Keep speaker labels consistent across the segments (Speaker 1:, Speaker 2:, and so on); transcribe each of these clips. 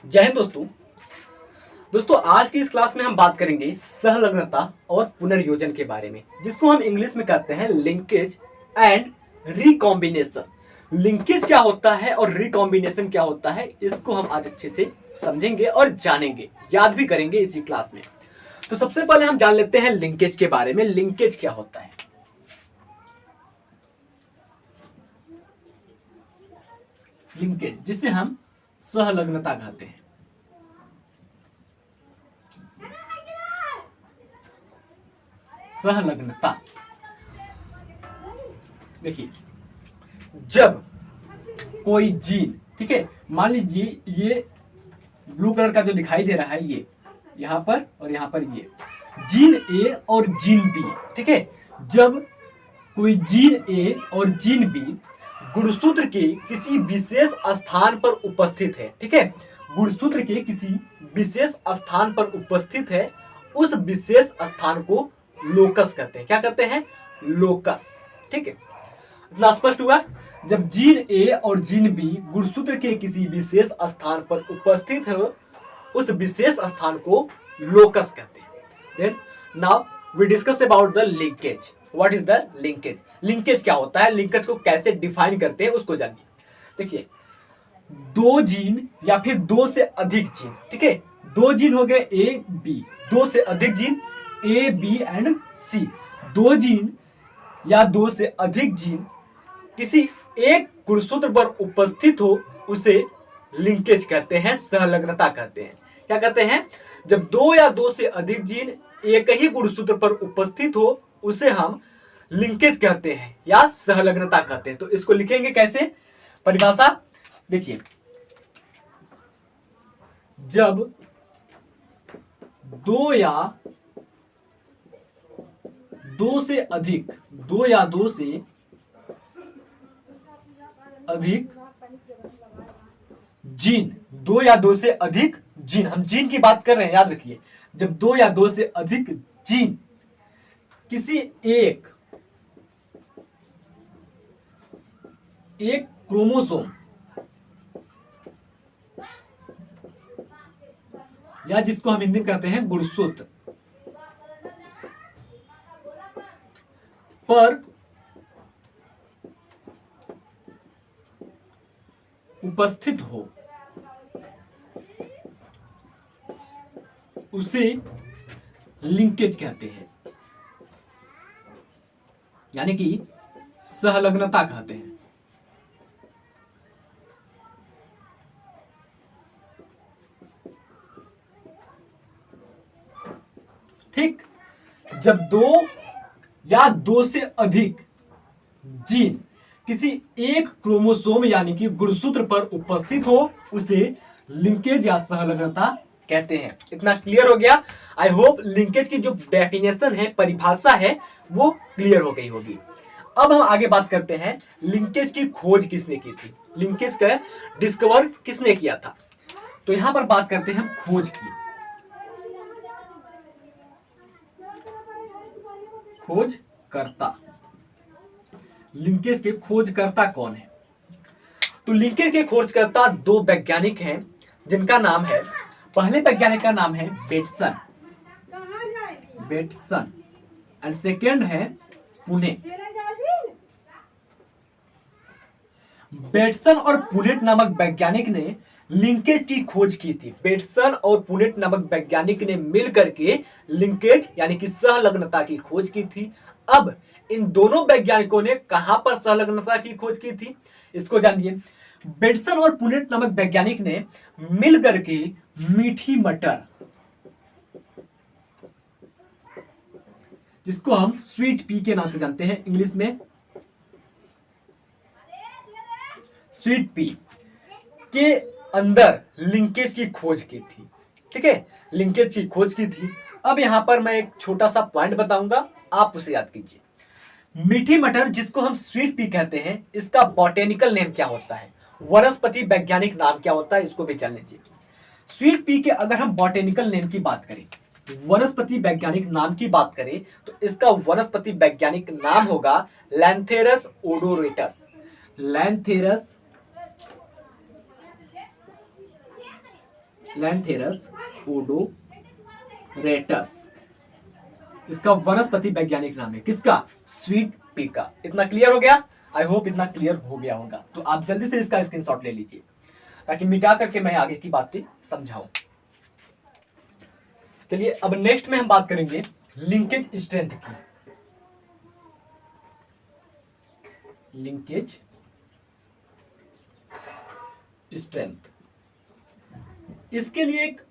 Speaker 1: जय हिंद दोस्तों। आज की इस क्लास में हम बात करेंगे सहलग्नता और पुनर्योजन के बारे में, जिसको हम इंग्लिश में कहते हैं लिंकेज एंड रिकॉम्बिनेशन। लिंकेज क्या होता है और रिकॉम्बिनेशन क्या होता है, इसको हम आज अच्छे से समझेंगे और जानेंगे, याद भी करेंगे इसी क्लास में। तो सबसे पहले हम जान लेते हैं लिंकेज के बारे में। लिंकेज क्या होता है? लिंकेज जिसे हम सहलग्नता कहते हैं। सहलग्नता, देखिए, जब कोई जीन, ठीक है, मान लीजिए ये ब्लू कलर का जो दिखाई दे रहा है, ये यहां पर और यहां पर, ये जीन ए और जीन बी, ठीक है, जब कोई जीन ए और जीन बी गुणसूत्र के किसी विशेष स्थान पर उपस्थित है, ठीक है, गुणसूत्र के किसी विशेष स्थान पर उपस्थित है, उस विशेष स्थान को लोकस कहते हैं। क्या कहते हैं? लोकस। ठीक है, इतना स्पष्ट हुआ। जब जीन ए और जीन बी गुणसूत्र के किसी विशेष स्थान पर उपस्थित है, उस विशेष स्थान को लोकस कहते हैं। Then now we discuss about the linkage. What is the linkage? Linkage क्या होता है, लिंकेज को कैसे डिफाइन करते हैं, उसको जानिए। देखिए, दो जीन या फिर दो से अधिक जीन, ठीक है, दो जीन हो गए ए बी, दो से अधिक जीन ए बी एंड सी, दो जीन या दो से अधिक जीन किसी एक गुणसूत्र पर उपस्थित हो, उसे लिंकेज कहते हैं, सहलग्नता कहते हैं। क्या कहते हैं? जब दो या दो से अधिक जीन एक ही गुणसूत्र पर उपस्थित हो, उसे हम लिंकेज कहते हैं या सहलग्नता कहते हैं। तो इसको लिखेंगे कैसे? परिभाषा देखिए, जब दो या दो से अधिक, दो या दो से अधिक जीन, दो या दो से अधिक जीन, हम जीन की बात कर रहे हैं, याद रखिए, जब दो या दो से अधिक जीन किसी एक क्रोमोसोम या जिसको हम हिंदी में कहते हैं गुणसूत्र पर उपस्थित हो, उसे लिंकेज कहते हैं, यानी कि सहलग्नता कहते हैं। ठीक, जब दो या दो से अधिक जीन किसी एक क्रोमोसोम यानी कि गुणसूत्र पर उपस्थित हो, उसे लिंकेज या सहलग्नता कहते हैं। इतना क्लियर हो गया? आई होप लिंकेज की जो डेफिनेशन है, परिभाषा है, वो क्लियर हो गई होगी। अब हम आगे बात करते हैं, लिंकेज की खोज किसने की थी, लिंकेज का डिस्कवर किसने किया था। तो यहां पर बात करते हैं हम खोज की। खोजकर्ता, लिंकेज के खोजकर्ता कौन है? तो लिंकेज के खोजकर्ता दो वैज्ञानिक हैं, जिनका नाम है, पहले वैज्ञानिक का नाम है बेटसन एंड सेकेंड है पुनेट। बेटसन और पुनेट नामक वैज्ञानिक ने लिंकेज की खोज की थी। बेटसन और पुनेट नामक वैज्ञानिक ने मिलकर के लिंकेज यानी कि सहलग्नता की खोज की थी। अब इन दोनों वैज्ञानिकों ने कहां पर सहलग्नता की खोज की थी, इसको जानिए। बेटसन और पुनेट नामक वैज्ञानिक ने मिलकर के मीठी मटर, जिसको हम स्वीट पी के नाम से जानते हैं इंग्लिश में, स्वीट पी के अंदर लिंकेज की खोज की थी। ठीक है, लिंकेज की खोज की थी। अब यहां पर मैं एक छोटा सा पॉइंट बताऊंगा, आप उसे याद कीजिए। मीठी मटर, जिसको हम स्वीट पी कहते हैं, इसका बॉटेनिकल नेम क्या होता है, वनस्पति वैज्ञानिक नाम क्या होता है, इसको भी जान लीजिए। स्वीट पी के अगर हम बॉटेनिकल नेम की बात करें, वनस्पति वैज्ञानिक नाम की बात करें, तो इसका वनस्पति वैज्ञानिक नाम होगा लैंथेरस ओडोरेटस। लैंथेरस लैंथेरस ओडोरेटस। इसका वनस्पति वैज्ञानिक नाम है किसका? स्वीट पी का। इतना क्लियर हो गया? आई होप इतना क्लियर हो गया होगा। तो आप जल्दी से इसका स्क्रीनशॉट ले लीजिए ताकि मिटा करके मैं आगे की बातें समझाऊं। चलिए अब नेक्स्ट में हम बात करेंगे लिंकेज स्ट्रेंथ की। लिंकेज स्ट्रेंथ, इसके लिए एक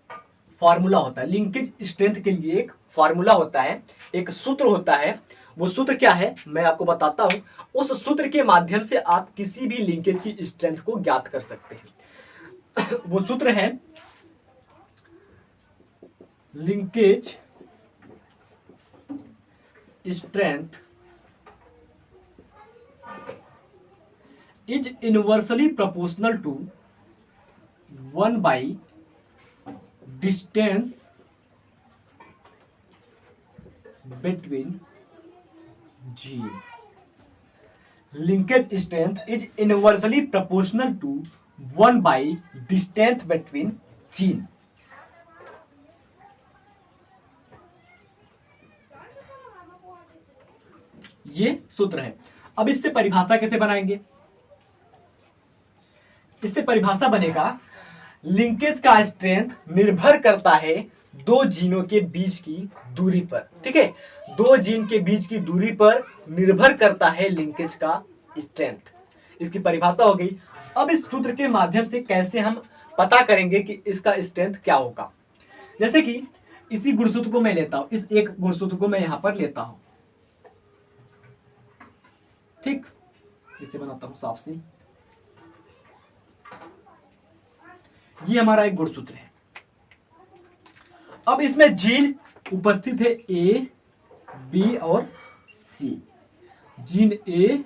Speaker 1: फॉर्मूला होता है। लिंकेज स्ट्रेंथ के लिए एक फॉर्मूला होता है, एक सूत्र होता है। वो सूत्र क्या है मैं आपको बताता हूं। उस सूत्र के माध्यम से आप किसी भी लिंकेज की स्ट्रेंथ को ज्ञात कर सकते हैं। वो सूत्र है linkage strength is inversely proportional to 1 by distance between gene. Linkage strength is inversely proportional to 1 by distance between gene. ये सूत्र है। अब इससे परिभाषा कैसे बनाएंगे? इससे परिभाषा बनेगा लिंकेज का स्ट्रेंथ निर्भर करता है दो जीनों के बीच की दूरी पर। ठीक है, दो जीन के बीच की दूरी पर निर्भर करता है लिंकेज का स्ट्रेंथ। इसकी परिभाषा हो गई। अब इस सूत्र के माध्यम से कैसे हम पता करेंगे कि इसका स्ट्रेंथ क्या होगा? जैसे कि इसी गुणसूत्र को मैं लेता हूं, इस एक गुणसूत्र को मैं यहां पर लेता हूं। ठीक, इसे बनाता हूं साफ से। ये हमारा एक गुणसूत्र है। अब इसमें जीन उपस्थित है ए, बी और सी। जीन ए,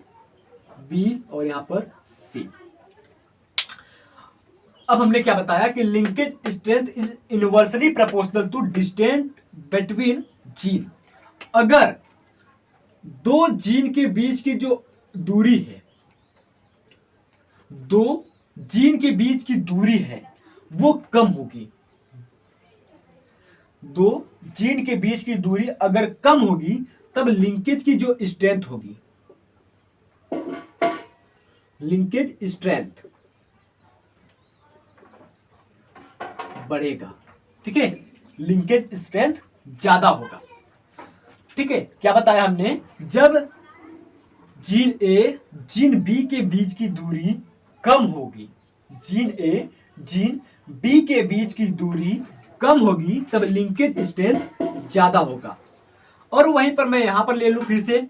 Speaker 1: बी और यहां पर सी। अब हमने क्या बताया कि linkage strength is inversely proportional to distance between gene. अगर दो जीन के बीच की जो दूरी है, दो जीन के बीच की दूरी है वो कम होगी। दो जीन के बीच की दूरी अगर कम होगी तब लिंकेज की जो स्ट्रेंथ होगी, लिंकेज स्ट्रेंथ बढ़ेगा। ठीक है, लिंकेज स्ट्रेंथ ज्यादा होगा। ठीक है, क्या बताया हमने? जब जीन ए जीन बी के बीच की दूरी कम होगी, जीन ए जीन बी के बीच की दूरी कम होगी तब लिंकेज स्ट्रेंथ ज्यादा होगा। और वहीं पर मैं यहां पर ले लूं फिर से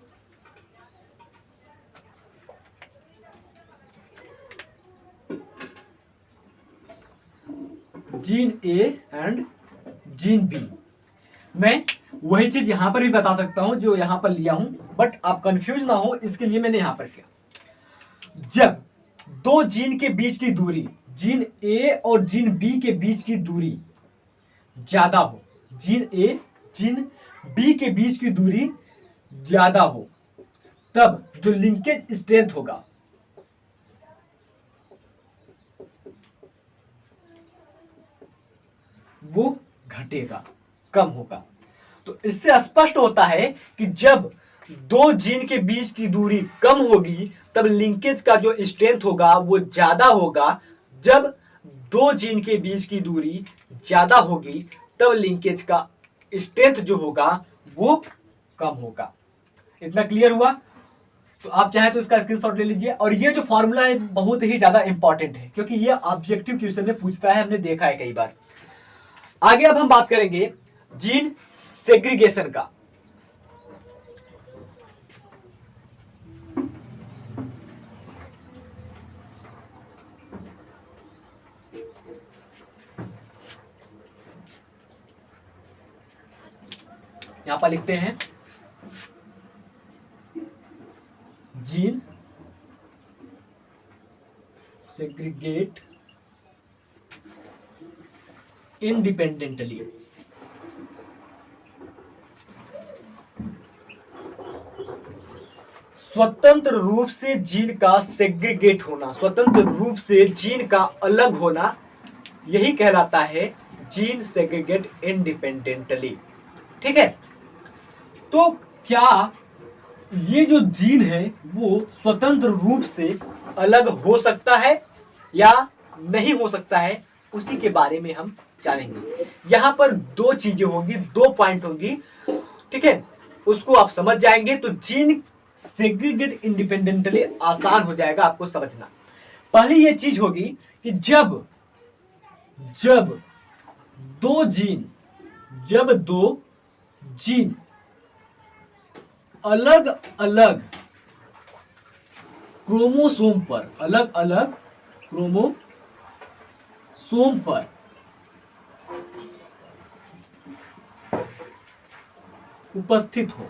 Speaker 1: gene A and gene B. मैं वही चीज यहां पर भी बता सकता हूं जो यहां पर लिया हूं, बट आप कंफ्यूज ना हो इसके लिए मैंने यहां पर किया। जब दो जीन के बीच की दूरी, जीन ए और जीन बी के बीच की दूरी ज्यादा हो, जीन ए जीन बी के बीच की दूरी ज्यादा हो, तब जो लिंकेज स्ट्रेंथ होगा वो घटेगा, कम होगा। तो इससे स्पष्ट होता है कि जब दो जीन के बीच की दूरी कम होगी तब लिंकेज का जो स्ट्रेंथ होगा वो ज्यादा होगा। जब दो जीन के बीच की दूरी ज्यादा होगी तब लिंकेज का स्ट्रेंथ जो होगा वो कम होगा। इतना क्लियर हुआ? तो आप चाहे तो इसका स्क्रीनशॉट ले लीजिए। और ये जो फॉर्मूला है बहुत ही ज्यादा इंपॉर्टेंट है क्योंकि ये ऑब्जेक्टिव क्वेश्चन में पूछता है, हमने देखा है कई बार। आगे अब हम बात करेंगे जीन सेग्रीगेशन का। यहां पर लिखते हैं जीन सेग्रीगेट इंडिपेंडेंटली। स्वतंत्र रूप से जीन का सेग्रीगेट होना, स्वतंत्र रूप से जीन का अलग होना, यही कहलाता है जीन सेग्रीगेट इंडिपेंडेंटली। ठीक है, तो क्या ये जो जीन है वो स्वतंत्र रूप से अलग हो सकता है या नहीं हो सकता है, उसी के बारे में हम जानेंगे। यहां पर दो चीजें होंगी, दो पॉइंट होंगी, ठीक है, उसको आप समझ जाएंगे तो जीन सेग्रीगेट इंडिपेंडेंटली आसान हो जाएगा आपको समझना। पहली ये चीज होगी कि जब जब दो जीन जब दो जीन अलग अलग क्रोमोसोम पर अलग अलग क्रोमोसोम पर उपस्थित हो,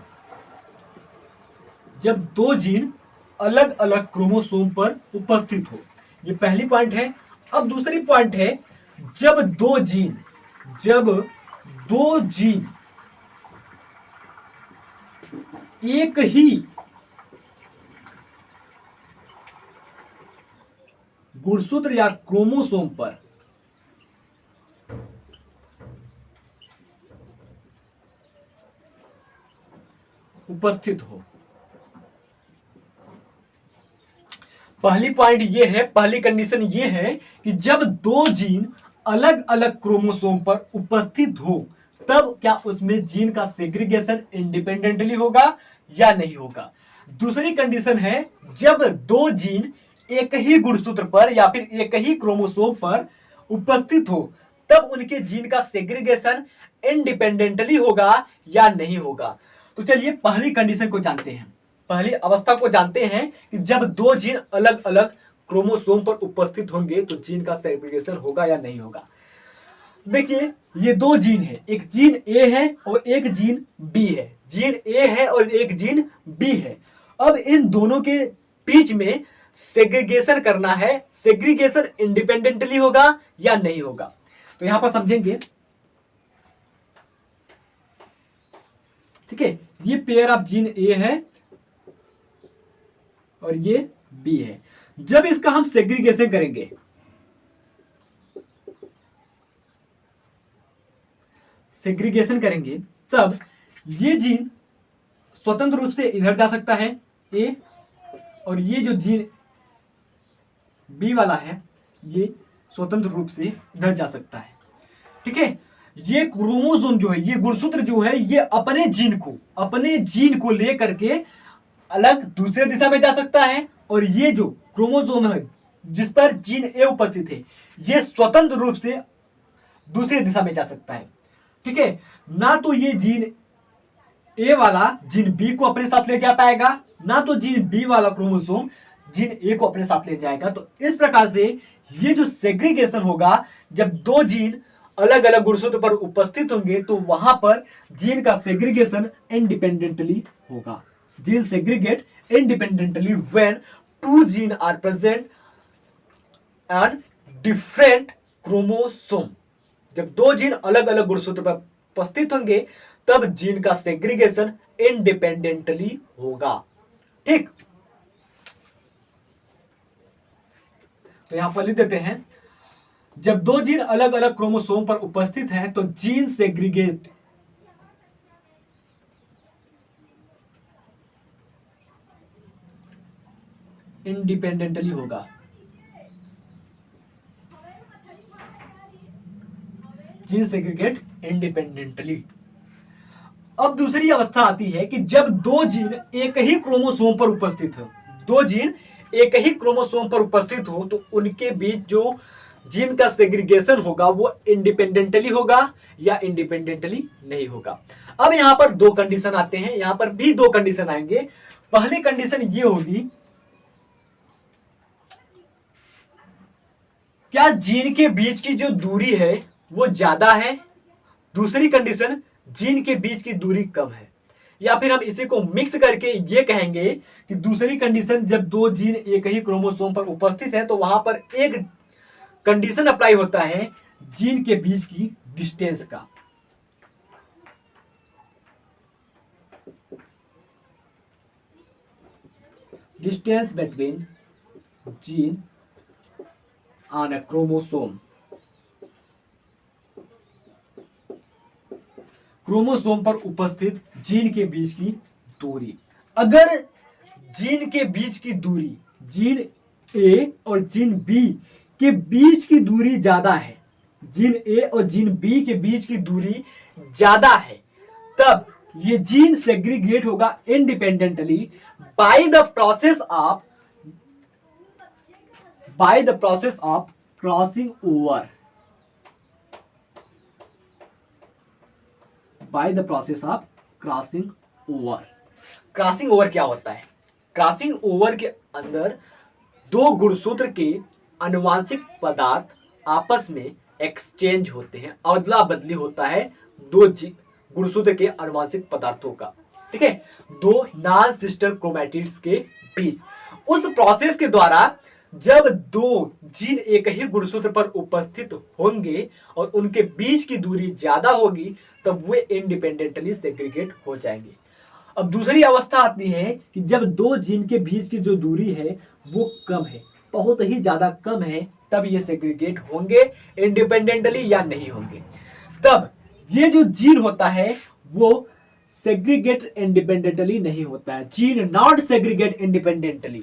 Speaker 1: जब दो जीन अलग अलग क्रोमोसोम पर उपस्थित हो, ये पहली पॉइंट है। अब दूसरी पॉइंट है, जब दो जीन एक ही गुणसूत्र या क्रोमोसोम पर उपस्थित हो। पहली पॉइंट ये है, पहली कंडीशन ये है कि जब दो जीन अलग अलग क्रोमोसोम पर उपस्थित हो, तब क्या उसमें जीन का सेग्रीगेशन इंडिपेंडेंटली होगा या नहीं होगा। दूसरी कंडीशन है, जब दो जीन एक ही गुणसूत्र पर या फिर एक ही क्रोमोसोम पर उपस्थित हो, तब उनके जीन का सेग्रीगेशन इंडिपेंडेंटली होगा या नहीं होगा। तो चलिए पहली कंडीशन को जानते हैं, पहली अवस्था को जानते हैं कि जब दो जीन अलग अलग क्रोमोसोम पर उपस्थित होंगे तो जीन का सेग्रीगेशन होगा या नहीं होगा। देखिए ये दो जीन है, एक जीन ए है और एक जीन बी है, जीन ए है और एक जीन बी है। अब इन दोनों के बीच में सेग्रीगेशन करना है, सेग्रीगेशन इंडिपेंडेंटली होगा या नहीं होगा। तो यहां पर समझेंगे, ठीक है, ये पेयर ऑफ जीन ए है और ये बी है। जब इसका हम सेग्रीगेशन करेंगे, तब ये जीन स्वतंत्र रूप से इधर जा सकता है ए, और ये जो जीन बी वाला है ये स्वतंत्र रूप से इधर जा सकता है। ठीक है, ये क्रोमोसोम जो है, ये गुणसूत्र जो है, ये अपने जीन को लेकर के अलग दूसरे दिशा में जा सकता है, और ये जो क्रोमोसोम है जिस पर जीन ए उपस्थित है, ये स्वतंत्र रूप से दूसरी दिशा में जा सकता है। ठीक है, ना तो ये जीन ए वाला जीन बी को अपने साथ ले जा पाएगा, ना तो जीन बी वाला क्रोमोसोम जीन ए को अपने साथ ले जाएगा। तो इस प्रकार से ये जो सेग्रीगेशन होगा, जब दो जीन अलग अलग गुणसूत्र पर उपस्थित होंगे तो वहां पर जीन का सेग्रीगेशन इंडिपेंडेंटली होगा। Gene segregate independently when two gene are present and different chromosome. जब दो जीन अलग अलग गुणसूत्र पर उपस्थित होंगे तब जीन का सेग्रीगेशन इंडिपेंडेंटली होगा। ठीक, तो यहां पर लिख देते हैं, जब दो जीन अलग अलग क्रोमोसोम पर उपस्थित हैं तो जीन सेग्रीगेट इंडिपेंडेंटली होगा। Gene segregate independently. अब दूसरी अवस्था आती है कि जब दो जीन एक ही क्रोमोसोम पर उपस्थित हो, दो जीन एक ही क्रोमोसोम पर उपस्थित हो तो उनके बीच जो जीन का सेग्रीगेशन होगा वो इंडिपेंडेंटली होगा या इंडिपेंडेंटली नहीं होगा। अब यहां पर दो कंडीशन आते हैं, यहां पर भी दो कंडीशन आएंगे। पहली कंडीशन ये होगी, क्या जीन के बीच की जो दूरी है वो ज्यादा है। दूसरी कंडीशन, जीन के बीच की दूरी कम है। या फिर हम इसी को मिक्स करके ये कहेंगे कि दूसरी कंडीशन, जब दो जीन एक ही क्रोमोसोम पर उपस्थित है तो वहां पर एक कंडीशन अप्लाई होता है जीन के बीच की डिस्टेंस का। Distance between gene on a chromosome. Chromosome पर उपस्थित जीन के बीच की दूरी। अगर जीन के बीच की दूरी, जीन ए और जीन बी के बीच की दूरी ज्यादा है, जीन ए और जीन बी के बीच की दूरी ज्यादा है, तब ये जीन सेग्रीगेट होगा independently by the process of crossing over. By the process of crossing over. Crossing over क्या होता है? क्रॉसिंग ओवर के अंदर दो गुणसूत्र के आनुवांशिक पदार्थ आपस में एक्सचेंज होते हैं, अदला बदली होता है दो गुणसूत्र के आनुवांशिक पदार्थों का, ठीक है, दो नॉन सिस्टर क्रोमैटिड्स के बीच। उस प्रोसेस के द्वारा जब दो जीन एक ही गुणसूत्र पर उपस्थित होंगे और उनके बीच की दूरी ज्यादा होगी, तब वे इंडिपेंडेंटली सेग्रीगेट हो जाएंगे। अब दूसरी अवस्था आती है कि जब दो जीन के बीच की जो दूरी है वो कम है, बहुत ही ज्यादा कम है, तब ये सेग्रीगेट होंगे इंडिपेंडेंटली या नहीं होंगे। तब ये जो जीन होता है वो सेग्रीगेट इंडिपेंडेंटली नहीं होता है, जीन नॉट सेग्रीगेट इंडिपेंडेंटली।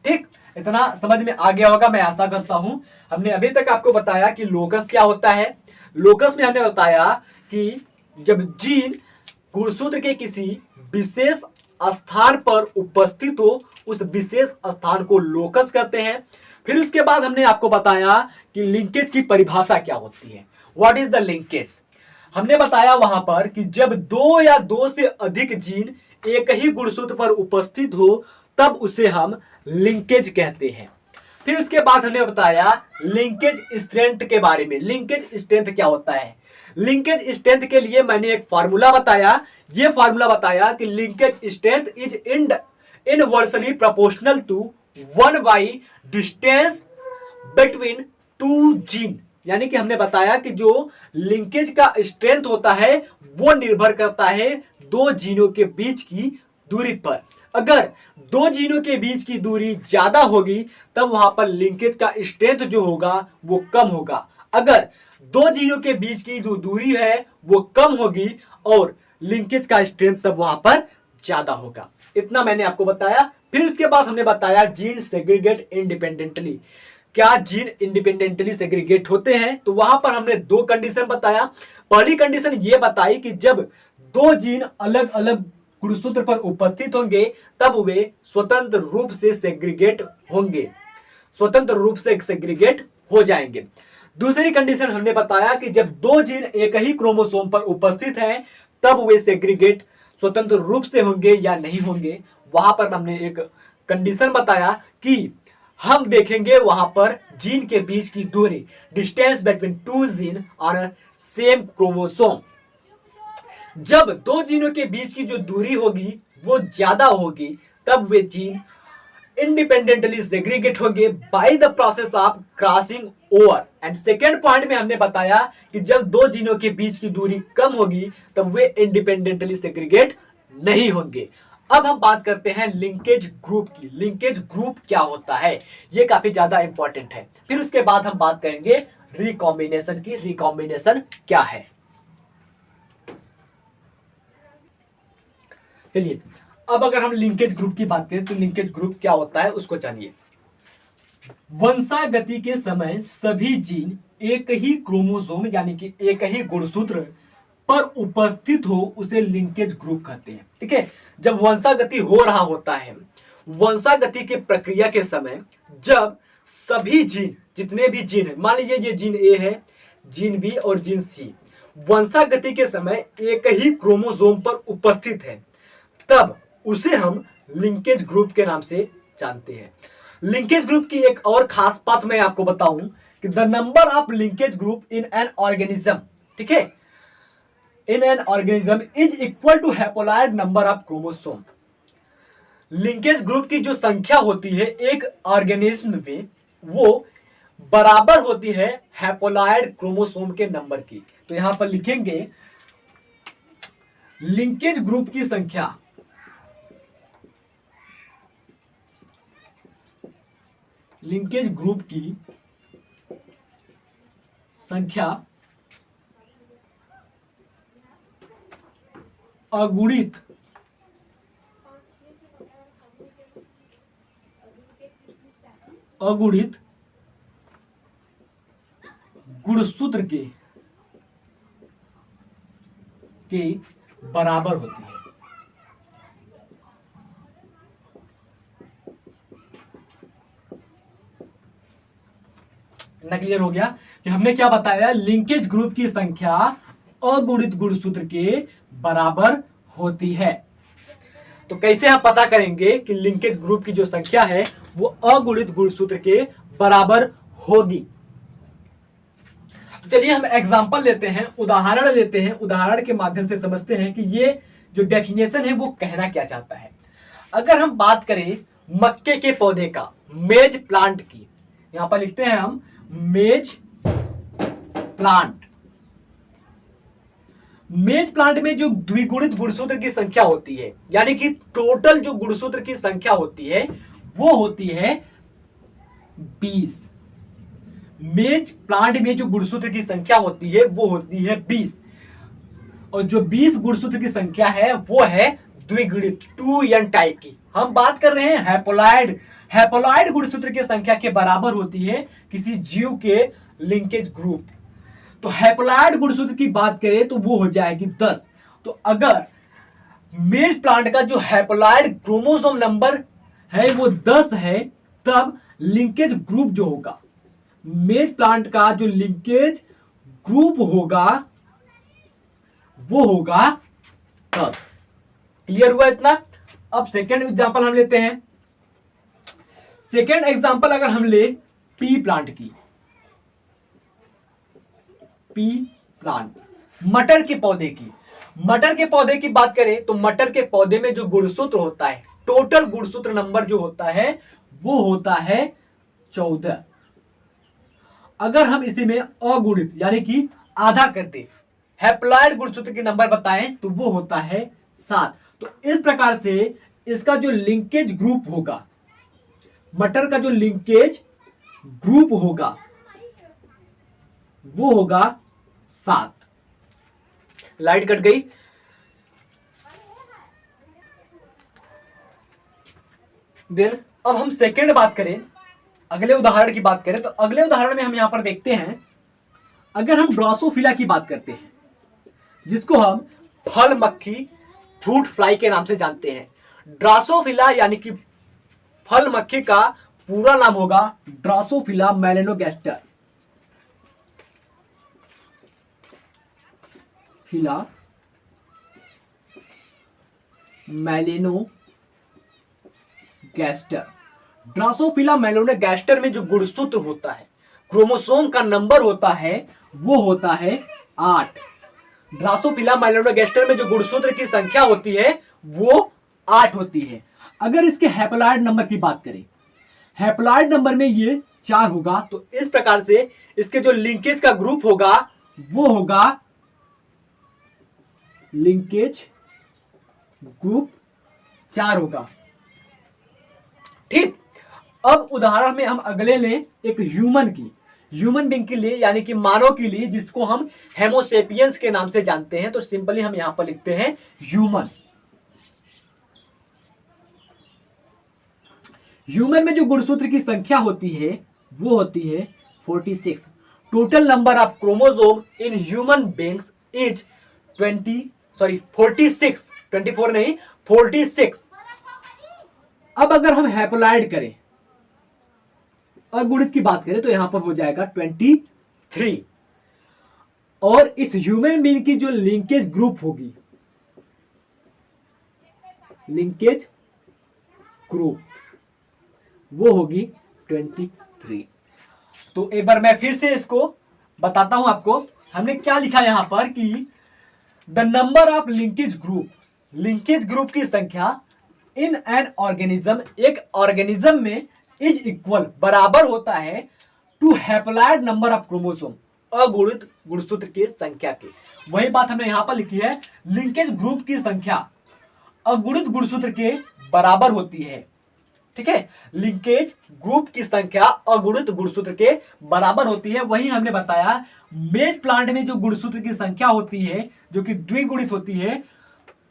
Speaker 1: ठीक, इतना समझ में आ गया होगा, मैं आशा करता हूं। हमने अभी तक आपको बताया कि लोकस क्या होता है। लोकस में हमने बताया कि जब जीन गुणसूत्र के किसी विशेष स्थान पर उपस्थित हो, उस विशेष स्थान को लोकस कहते हैं। फिर उसके बाद हमने आपको बताया कि लिंकेज की परिभाषा क्या होती है, व्हाट इज द लिंकेज। हमने बताया वहां पर कि जब दो या दो से अधिक जीन एक ही गुणसूत्र पर उपस्थित हो, तब उसे हम लिंकेज कहते हैं। फिर उसके बाद हमने बताया लिंकेज स्ट्रेंथ के बारे में। लिंकेज स्ट्रेंथ क्या होता है? लिंकेज स्ट्रेंथ के लिए मैंने एक फार्मूला बताया। ये फार्मूला बताया कि linkage strength is inversely proportional to 1 by distance between two gene. यानी कि हमने बताया कि जो लिंकेज का स्ट्रेंथ होता है वो निर्भर करता है दो जीनों के बीच की दूरी पर। अगर दो जीनों के बीच की दूरी ज्यादा होगी तब वहां पर लिंकेज का स्ट्रेंथ जो होगा वो कम होगा। अगर दो जीनों के बीच की जो दूरी है वो कम होगी और लिंकेज का स्ट्रेंथ तब वहां पर ज्यादा होगा। इतना मैंने आपको बताया। फिर उसके बाद हमने बताया जीन सेग्रीगेट इंडिपेंडेंटली। क्या जीन इंडिपेंडेंटली सेग्रीगेट होते हैं? तो वहां पर हमने दो कंडीशन बताया। पहली कंडीशन ये बताई कि जब दो जीन अलग अलग गुणसूत्र पर उपस्थित होंगे तब वे स्वतंत्र रूप से सेग्रीगेट होंगे, स्वतंत्र रूप से सेग्रीगेट हो जाएंगे। दूसरी कंडीशन हमने बताया कि जब दो जीन एक ही क्रोमोसोम पर उपस्थित हैं तब वे सेग्रीगेट स्वतंत्र रूप से होंगे या नहीं होंगे। वहां पर हमने एक कंडीशन बताया कि हम देखेंगे वहां पर जीन के बीच की दूरी, distance between two gene on same chromosome. जब दो जीनों के बीच की जो दूरी होगी वो ज्यादा होगी तब वे जीन इंडिपेंडेंटली सेग्रीगेट होंगे by the process of crossing over. And second point में हमने बताया कि जब दो जीनों के बीच की दूरी कम होगी तब वे इंडिपेंडेंटली सेग्रीगेट नहीं होंगे। अब हम बात करते हैं लिंकेज ग्रुप की। लिंकेज ग्रुप क्या होता है, ये काफी ज्यादा इंपॉर्टेंट है। फिर उसके बाद हम बात करेंगे रिकॉम्बिनेशन की। रिकॉम्बिनेशन क्या है? चलिए, अब अगर हम लिंकेज ग्रुप की बात करें तो लिंकेज ग्रुप क्या होता है उसको जानिए। वंशागति के समय सभी जीन एक ही क्रोमोसोम यानी कि एक ही गुणसूत्र पर उपस्थित हो उसे लिंकेज ग्रुप कहते हैं। ठीक है, जब वंशागति हो रहा होता है, वंशागति की प्रक्रिया के समय जब सभी जीन, जितने भी जीन है, मान लीजिए ये जीन ए है, जीन बी और जीन सी, वंशागति के समय एक ही क्रोमोसोम पर उपस्थित है, तब उसे हम लिंकेज ग्रुप के नाम से जानते हैं। लिंकेज ग्रुप की एक और खास बात मैं आपको बताऊं कि the number of linkage group in an organism, ठीक है, in an organism is equal to haploid number of chromosome. Linkage group की जो संख्या होती है एक ऑर्गेनिज्म में वो बराबर होती है हैप्लॉइड क्रोमोसोम के नंबर की। तो यहां पर लिखेंगे लिंकेज ग्रुप की संख्या, लिंकेज ग्रुप की संख्या अगुणित अगुणित गुणसूत्र के बराबर होती है। ना क्लियर हो गया कि हमने क्या बताया, लिंकेज ग्रुप की संख्या अगुणित गुणसूत्र के बराबर होती है। तो कैसे हम पता करेंगे कि लिंकेज ग्रुप की जो संख्या है वो अगुणित गुणसूत्र के बराबर होगी। तो चलिए हम एग्जांपल लेते हैं, उदाहरण लेते हैं, उदाहरण के माध्यम से समझते हैं कि ये जो डेफिनेशन है वो कहना क्या चाहता है। अगर हम बात करें मक्के के पौधे का, मेज प्लांट की, यहां पर लिखते हैं हम मेज प्लांट। मेज प्लांट में जो द्विगुणित गुणसूत्र की संख्या होती है, यानी कि टोटल जो गुणसूत्र की संख्या होती है वो होती है 20। मेज प्लांट में जो गुणसूत्र की संख्या होती है वो होती है 20, और जो 20 गुणसूत्र की संख्या है वो है द्विगुणित 2n टाइप की। हम बात कर रहे हैं हैप्लॉइड। हैप्लॉइड गुणसूत्र की संख्या के बराबर होती है किसी जीव के लिंकेज ग्रुप। तो हैप्लॉइड गुणसूत्र की बात करें तो वो हो जाएगी 10। तो अगर मेज प्लांट का जो हैप्लॉइड क्रोमोसोम नंबर है वो 10 है, तब लिंकेज ग्रुप जो होगा, मेज प्लांट का जो लिंकेज ग्रुप होगा वो होगा 10। क्लियर हुआ इतना? अब सेकेंड एग्जांपल हम लेते हैं। सेकेंड एग्जांपल अगर हम ले पी प्लांट की, पी प्लांट, मटर के पौधे की। मटर के पौधे की बात करें तो मटर के पौधे में जो गुणसूत्र होता है, टोटल गुणसूत्र नंबर जो होता है वो होता है 14। अगर हम इसी में अगुणित यानी कि आधा करते, हैप्लॉइड गुणसूत्र के नंबर बताएं तो वो होता है 7। तो इस प्रकार से इसका जो लिंकेज ग्रुप होगा, मटर का जो लिंकेज ग्रुप होगा वो होगा 7। लाइट कट गई। देन अब हम सेकेंड बात करें, अगले उदाहरण की बात करें तो अगले उदाहरण में हम यहां पर देखते हैं, अगर हम ड्रोसोफिला की बात करते हैं, जिसको हम फल मक्खी, फ्रूट फ्लाई के नाम से जानते हैं। ड्रोसोफिला यानी कि फल मक्खी का पूरा नाम होगा ड्रोसोफिला मेलेनोगैस्टर। फिला मेलेनोगैस्टर। ड्रोसोफिला मेलेनोगैस्टर में जो गुणसूत्र होता है, क्रोमोसोम का नंबर होता है वो होता है 8। ड्रोसोफिला मेलेनोगैस्टर में जो गुणसूत्र की संख्या होती है वो 8 होती है। अगर इसके हैप्लॉइड नंबर की बात करें, हैप्लॉइड नंबर में ये 4 होगा। तो इस प्रकार से इसके जो लिंकेज का ग्रुप होगा वो होगा लिंकेज ग्रुप 4 होगा। ठीक। अब उदाहरण में हम अगले लें एक ह्यूमन की, ह्यूमन बीइंग के लिए यानी कि मानव के लिए, जिसको हम हेमोसेपियंस के नाम से जानते हैं। तो सिंपली हम यहां पर लिखते हैं ह्यूमन। ह्यूमन में जो गुणसूत्र की संख्या होती है वो होती है 46। Total number of chromosome in human beings is 46। 24 नहीं, 46। अब अगर हम हैप्लॉइड करें, अगुणित की बात करें तो यहां पर हो जाएगा 23। और इस ह्यूमन बीइंग की जो लिंकेज ग्रुप होगी, लिंकेज ग्रुप वो होगी 23। तो एक बार मैं फिर से इसको बताता हूं आपको। हमने क्या लिखा यहां पर कि the number of linkage group, linkage group की संख्या इन एन ऑर्गेनिज्म, एक ऑर्गेनिज्म में इज इक्वल, बराबर होता है to haploid number of chromosome, अगुणित गुणसूत्र की संख्या के। वही बात हमने यहां पर लिखी है, लिंकेज ग्रुप की संख्या अगुणित गुणसूत्र के बराबर होती है। ठीक है, लिंकेज ग्रुप की संख्या अगुणित गुणसूत्र के बराबर होती है। वही हमने बताया मेज प्लांट में जो गुणसूत्र की संख्या होती है जो कि द्विगुणित होती है,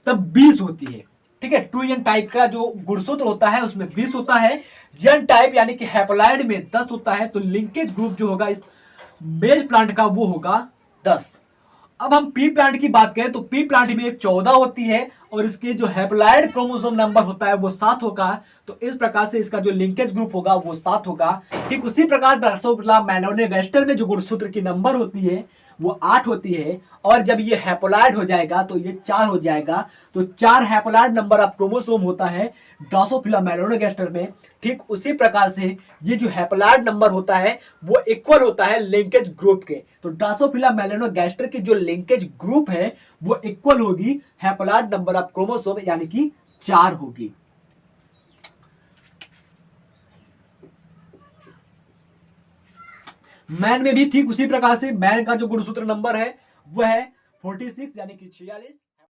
Speaker 1: तब 20 होती है। ठीक है, 2n टाइप का जो गुणसूत्र होता है उसमें 20 होता है। n टाइप यानी कि हैप्लॉइड में 10 होता है। तो लिंकेज ग्रुप जो होगा इस मेज प्लांट का वो होगा 10। अब हम पी प्लांट की बात करें तो पी प्लांट में 14 होती है और इसके जो हैप्लॉइड क्रोमोसोम नंबर होता है वो 7 होगा। तो इस प्रकार से इसका जो लिंकेज ग्रुप होगा वो 7 होगा। ठीक उसी प्रकार ड्रोसोफिला मेलानोगास्टर में जो गुणसूत्र की नंबर होती है वो 8 होती है और जब ये हैप्लॉइड हो जाएगा तो ये 4 हो जाएगा। तो 4 हैप्लॉइड नंबर ऑफ क्रोमोसोम होता है ड्रोसोफिला मेलानोगास्टर में। ठीक उसी प्रकार से ये जो हैप्लॉइड नंबर होता है वो इक्वल होता है लिंकेज ग्रुप के। तो ड्रोसोफिला मेलानोगास्टर की जो लिंकेज ग्रुप है वो इक्वल होगी हैप्लॉइड नंबर ऑफ क्रोमोसोम यानी कि 4 होगी। मैन में भी ठीक उसी प्रकार से मैन का जो गुणसूत्र नंबर है वो है 46 यानी कि 46।